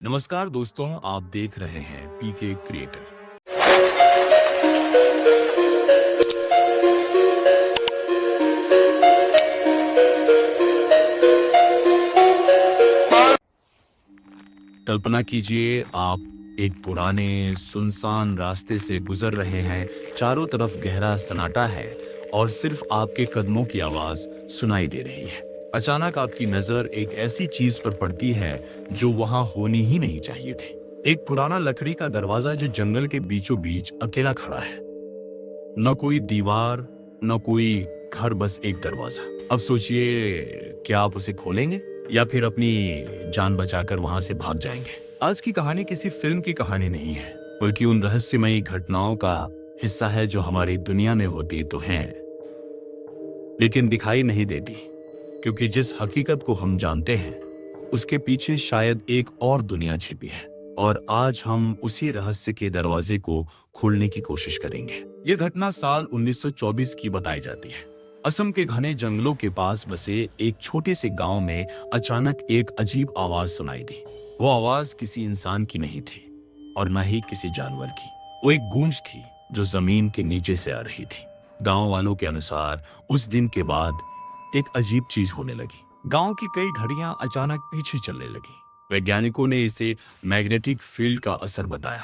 नमस्कार दोस्तों, आप देख रहे हैं पीके क्रिएटर। कल्पना कीजिए आप एक पुराने सुनसान रास्ते से गुजर रहे हैं। चारों तरफ गहरा सन्नाटा है और सिर्फ आपके कदमों की आवाज सुनाई दे रही है। अचानक आपकी नजर एक ऐसी चीज पर पड़ती है जो वहां होनी ही नहीं चाहिए थी। एक पुराना लकड़ी का दरवाजा जो जंगल के बीचों बीच अकेला खड़ा है। न कोई दीवार, न कोई घर, बस एक दरवाजा। अब सोचिए, क्या आप उसे खोलेंगे या फिर अपनी जान बचाकर वहां से भाग जाएंगे? आज की कहानी किसी फिल्म की कहानी नहीं है, बल्कि उन रहस्यमयी घटनाओं का हिस्सा है जो हमारी दुनिया में होती तो हैं, लेकिन दिखाई नहीं देती, क्योंकि जिस हकीकत को हम जानते हैं उसके पीछे शायद एक और दुनिया छिपी है। और आज हम उसी रहस्य के दरवाजे को खोलने की कोशिश करेंगे। यह घटना साल 1924 की बताई जाती है। असम के घने जंगलों के पास बसे एक छोटे से गांव में अचानक एक अजीब आवाज सुनाई दी। वो आवाज किसी इंसान की नहीं थी और न ही किसी जानवर की। वो एक गूंज थी जो जमीन के नीचे से आ रही थी। गांव वालों के अनुसार उस दिन के बाद एक अजीब चीज होने लगी। गांव की कई घड़ियां अचानक पीछे चलने लगी। वैज्ञानिकों ने इसे मैग्नेटिक फील्ड का असर बताया,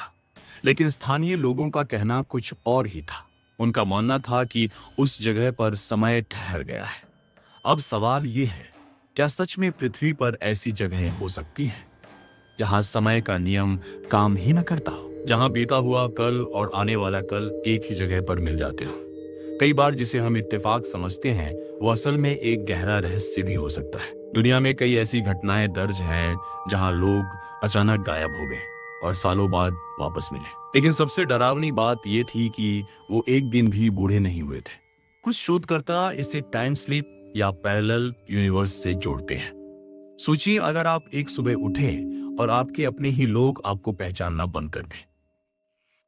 लेकिन स्थानीय लोगों का कहना कुछ और ही था। उनका मानना था कि उस जगह पर समय ठहर गया है। अब सवाल ये है, क्या सच में पृथ्वी पर ऐसी जगहें हो सकती हैं जहां समय का नियम काम ही न करता हो, जहां बीता हुआ कल और आने वाला कल एक ही जगह पर मिल जाते हो? कई बार जिसे हम इत्तेफाक समझते हैं वो असल में एक गहरा रहस्य भी हो सकता है। दुनिया में कई ऐसी घटनाएं दर्ज हैं जहां लोग अचानक गायब हो गए और सालों बाद वापस मिले। लेकिन सबसे डरावनी बात यह थी कि वो एक दिन भी बूढ़े नहीं हुए थे। कुछ शोधकर्ता इसे टाइम स्लिप या पैरेलल यूनिवर्स से जोड़ते हैं। सोचिए, अगर आप एक सुबह उठे और आपके अपने ही लोग आपको पहचानना बंद कर दें।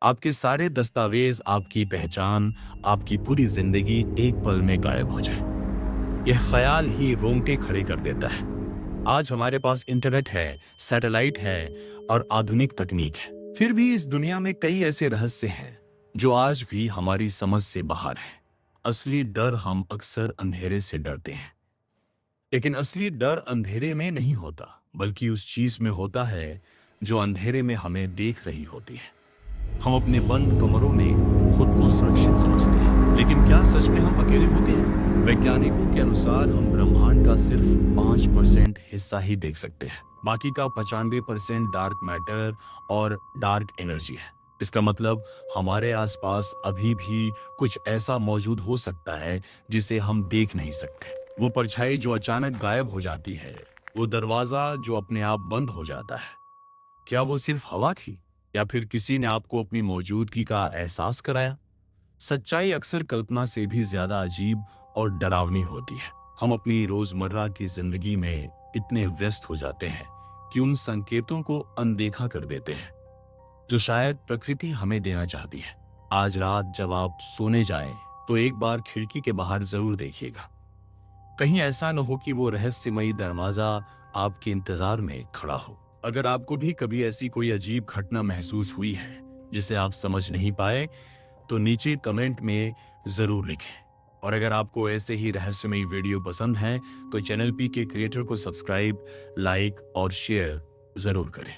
आपके सारे दस्तावेज, आपकी पहचान, आपकी पूरी जिंदगी एक पल में गायब हो जाए। यह ख्याल ही रोंगटे खड़े कर देता है। आज हमारे पास इंटरनेट है, सैटेलाइट है और आधुनिक तकनीक है, फिर भी इस दुनिया में कई ऐसे रहस्य हैं जो आज भी हमारी समझ से बाहर हैं। असली डर, हम अक्सर अंधेरे से डरते हैं, लेकिन असली डर अंधेरे में नहीं होता, बल्कि उस चीज में होता है जो अंधेरे में हमें देख रही होती है। हम अपने बंद कमरों में खुद को सुरक्षित समझते हैं, लेकिन क्या सच में हम अकेले होते हैं? वैज्ञानिकों के अनुसार हम ब्रह्मांड का सिर्फ 5% हिस्सा ही देख सकते हैं। बाकी का 95% डार्क मैटर और डार्क एनर्जी है। इसका मतलब हमारे आसपास अभी भी कुछ ऐसा मौजूद हो सकता है जिसे हम देख नहीं सकते। वो परछाई जो अचानक गायब हो जाती है, वो दरवाजा जो अपने आप बंद हो जाता है, क्या वो सिर्फ हवा थी या फिर किसी ने आपको अपनी मौजूदगी का एहसास कराया? सच्चाई अक्सर कल्पना से भी ज्यादा अजीब और डरावनी होती है। हम अपनी रोजमर्रा की जिंदगी में इतने व्यस्त हो जाते हैं कि उन संकेतों को अनदेखा कर देते हैं जो शायद प्रकृति हमें देना चाहती है। आज रात जब आप सोने जाएं, तो एक बार खिड़की के बाहर जरूर देखिएगा। कहीं ऐसा न हो कि वो रहस्यमयी दरवाजा आपके इंतजार में खड़ा हो। अगर आपको भी कभी ऐसी कोई अजीब घटना महसूस हुई है जिसे आप समझ नहीं पाए, तो नीचे कमेंट में जरूर लिखें। और अगर आपको ऐसे ही रहस्यमयी वीडियो पसंद हैं, तो चैनल पीके क्रिएटर को सब्सक्राइब, लाइक और शेयर जरूर करें।